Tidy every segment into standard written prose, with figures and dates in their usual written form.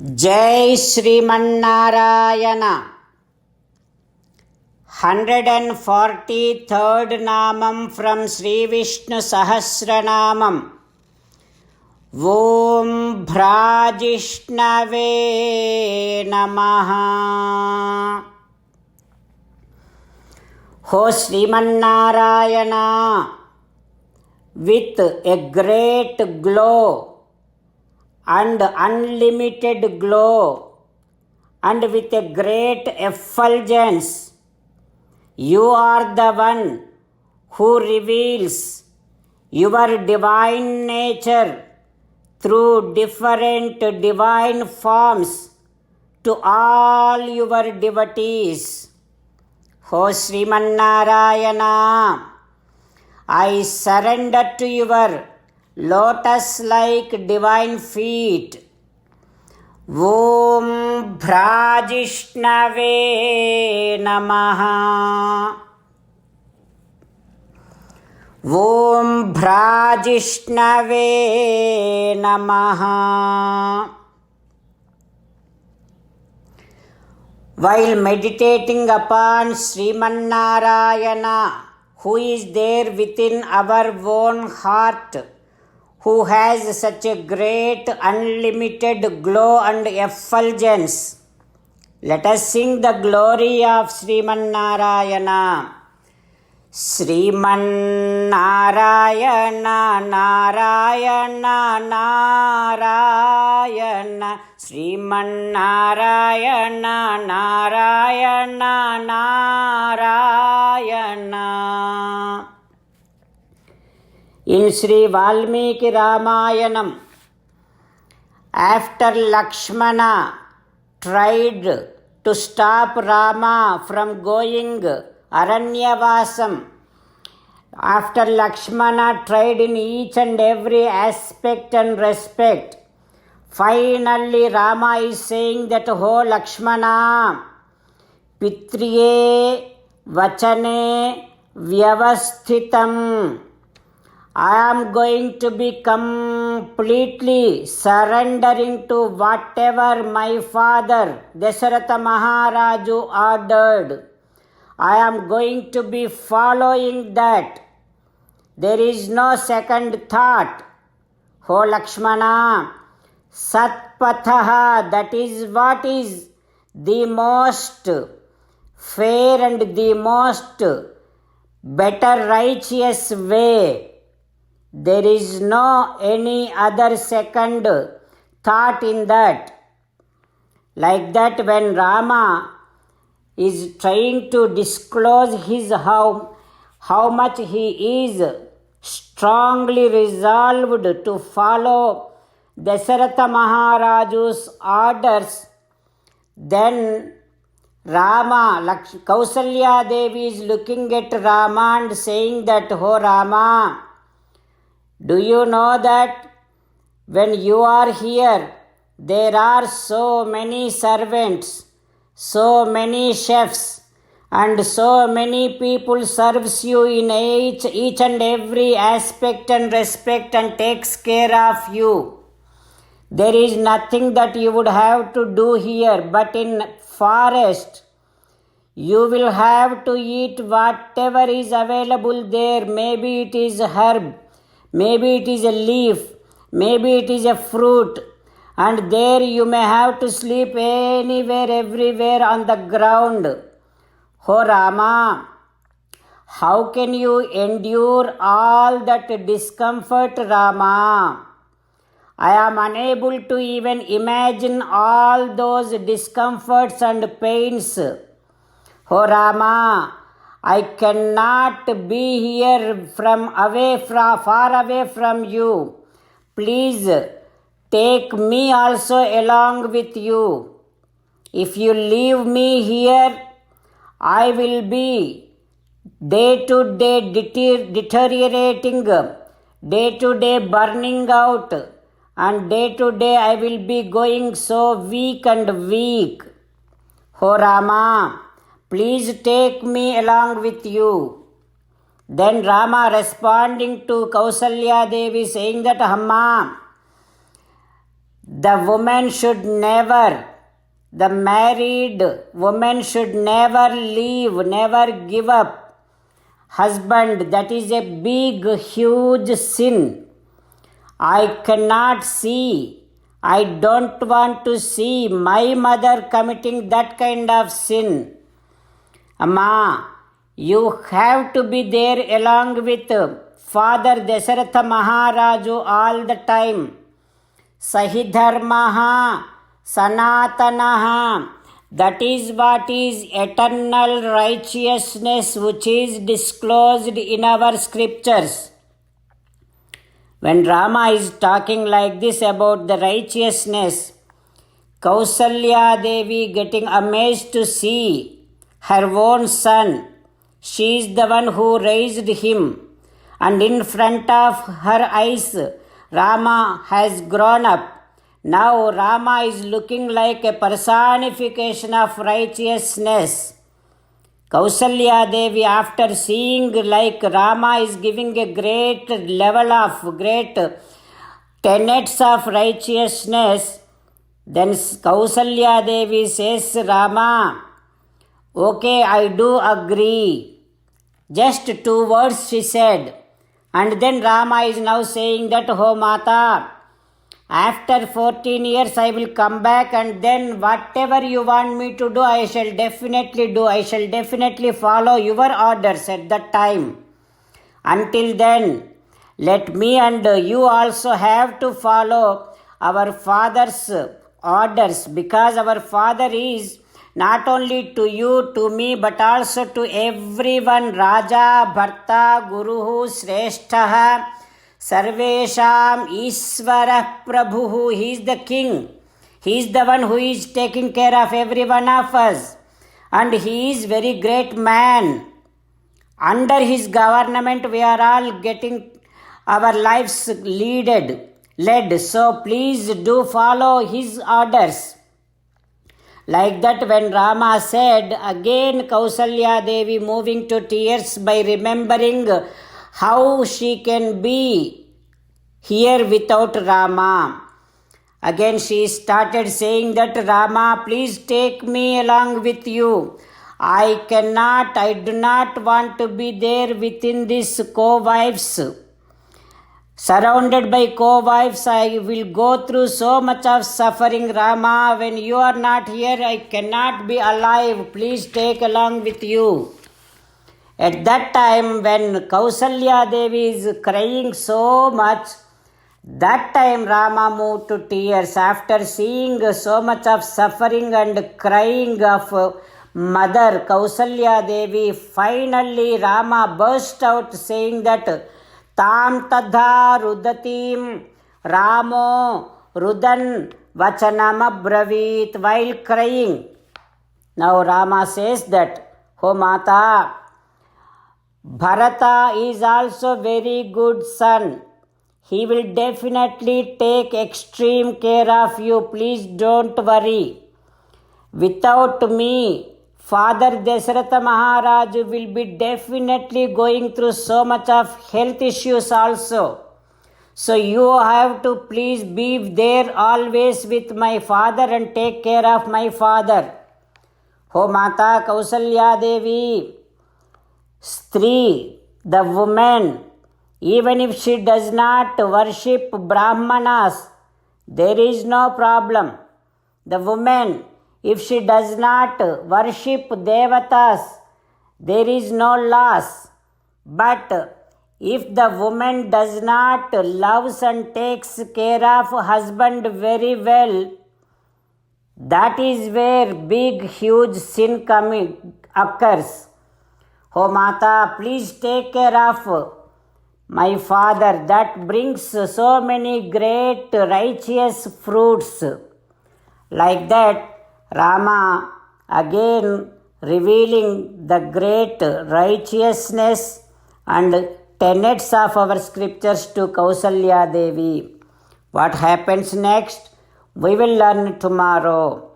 Jai Srimanarayana. 143rd Namam from Sri Vishnu Sahasranamam. Om Bhrajishnave Namaha. Ho Srimanarayana, with a great glow and unlimited glow and with a great effulgence, you are the one who reveals your divine nature through different divine forms to all your devotees. O Srimanarayana, I surrender to your lotus-like divine feet. Om Bhrajishnave Namaha. Om Bhrajishnave Namaha. While meditating upon Srimanarayana, who is there within our own heart, who has such a great unlimited glow and effulgence, let us sing the glory of Srimanarayana. Srimanarayana, Narayana, Narayana, Srimanarayana, Narayana, Narayana. In Sri Valmiki Ramayanam, after Lakshmana tried to stop Rama from going Aranyavasam, after Lakshmana tried in each and every aspect and respect, finally Rama is saying that, "Ho Lakshmana, Pitriye Vachane Vyavasthitam, I am going to be completely surrendering to whatever my father Dasharatha Maharaju ordered. I am going to be following that. There is no second thought. Ho Lakshmana, Satpathaha, that is what is the most fair and the most better righteous way. There is no any other second thought in that." Like that, when Rama is trying to disclose his how much he is strongly resolved to follow Dasharatha Maharaju's orders, then Kausalya Devi is looking at Rama and saying that, "Oh Rama, do you know that when you are here, there are so many servants, so many chefs, and so many people serves you in each and every aspect and respect and takes care of you. There is nothing that you would have to do here, but in forest, you will have to eat whatever is available there. Maybe it is herb, maybe it is a leaf, maybe it is a fruit, and there you may have to sleep anywhere, everywhere on the ground. Oh Rama, how can you endure all that discomfort, Rama? I am unable to even imagine all those discomforts and pains. Oh Rama, I cannot be here far away from you. Please take me also along with you. If you leave me here, I will be day to day deteriorating, day to day burning out, and day to day I will be going so weak and weak. Oh Rama, please take me along with you." Then Rama responding to Kausalya Devi saying that, "Amma, The married woman should never leave, never give up husband. That is a big, huge sin. I cannot see, I don't want to see my mother committing that kind of sin. Amma, you have to be there along with Father Dasharatha Maharaju all the time. Sahidharmaha, Sanatanaha. That is what is eternal righteousness which is disclosed in our scriptures. When Rama is talking like this about the righteousness, Kausalya Devi getting amazed to see her own son. She is the one who raised him, and in front of her eyes, Rama has grown up. Now Rama is looking like a personification of righteousness. Kausalya Devi, after seeing like Rama is giving a great level of great tenets of righteousness, then Kausalya Devi says, Rama, okay, I do agree. Just 2 words she said. And then Rama is now saying that, oh Mata, after 14 years I will come back, and then whatever you want me to do, I shall definitely do. I shall definitely follow your orders at that time. Until then, let me and you also have to follow our father's orders, because our father is not only to you, to me, but also to everyone. Raja, Bharta, Guruhu, Shresthaha, Sarvesham, Isvara, Prabhuhu. He is the king. He is the one who is taking care of every one of us. And he is very great man. Under his government, we are all getting our lives led. So please do follow his orders. Like that, when Rama said, again Kausalya Devi moving to tears by remembering how she can be here without Rama. Again she started saying that, Rama, please take me along with you. I do not want to be there within these co-wives. Surrounded by co-wives, I will go through so much of suffering. Rama, when you are not here, I cannot be alive. Please take along with you. At that time, when Kausalya Devi is crying so much, that time Rama moved to tears. After seeing so much of suffering and crying of mother Kausalya Devi, finally Rama burst out saying that, Tam tadha rudatim Ramo rudan vachanam abravit, while crying. Now Rama says that, oh Mata, Bharata is also very good son. He will definitely take extreme care of you. Please don't worry. Without me, Father Dasharatha Maharaj will be definitely going through so much of health issues also. So you have to please be there always with my father and take care of my father. Oh Mata Kausalya Devi, Stri, the woman, even if she does not worship Brahmanas, there is no problem. The woman, if she does not worship Devatas, there is no loss. But if the woman does not loves and takes care of husband very well, that is where big huge sin occurs. Oh Mata, please take care of my father. That brings so many great righteous fruits. Like that, Rama again revealing the great righteousness and tenets of our scriptures to Kausalya Devi. What happens next? We will learn tomorrow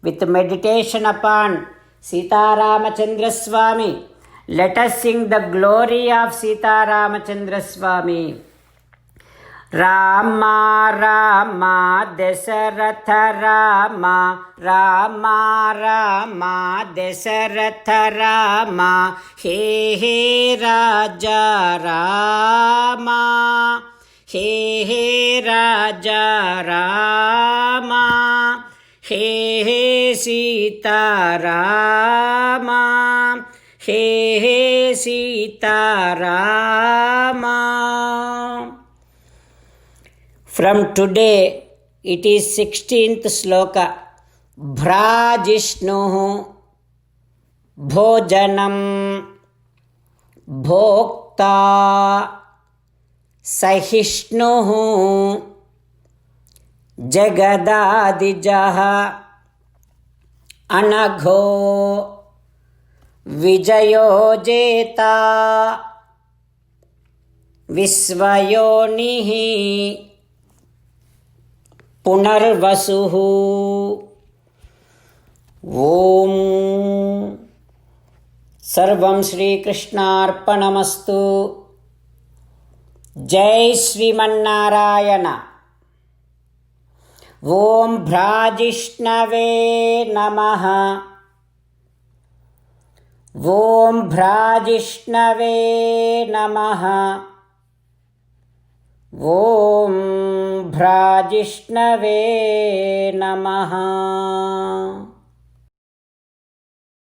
with meditation upon Sita Ramachandra Swami. Let us sing the glory of Sita Ramachandra Swami. Rama Rama Dasharatha Rama Rama Rama Dasharatha Rama hey hey Raja Rama hey hey Raja Rama hey hey Sitarama hey hey Sitarama. From today, it is 16th sloka. Bhrajishnuhu bhojanam bhokta sahishnuhu jagadadijaha anagho vijayojeta visvayonihi పునర్వసుః. ఓం సర్వం శ్రీకృష్ణార్పణమస్తు. జై శ్రీమన్నారాయణ. ఓం భ్రాజిష్ణవే నమః. ఓం భ్రాజిష్ణవే నమః. ఓం భ్రాజిష్ణవే నమః.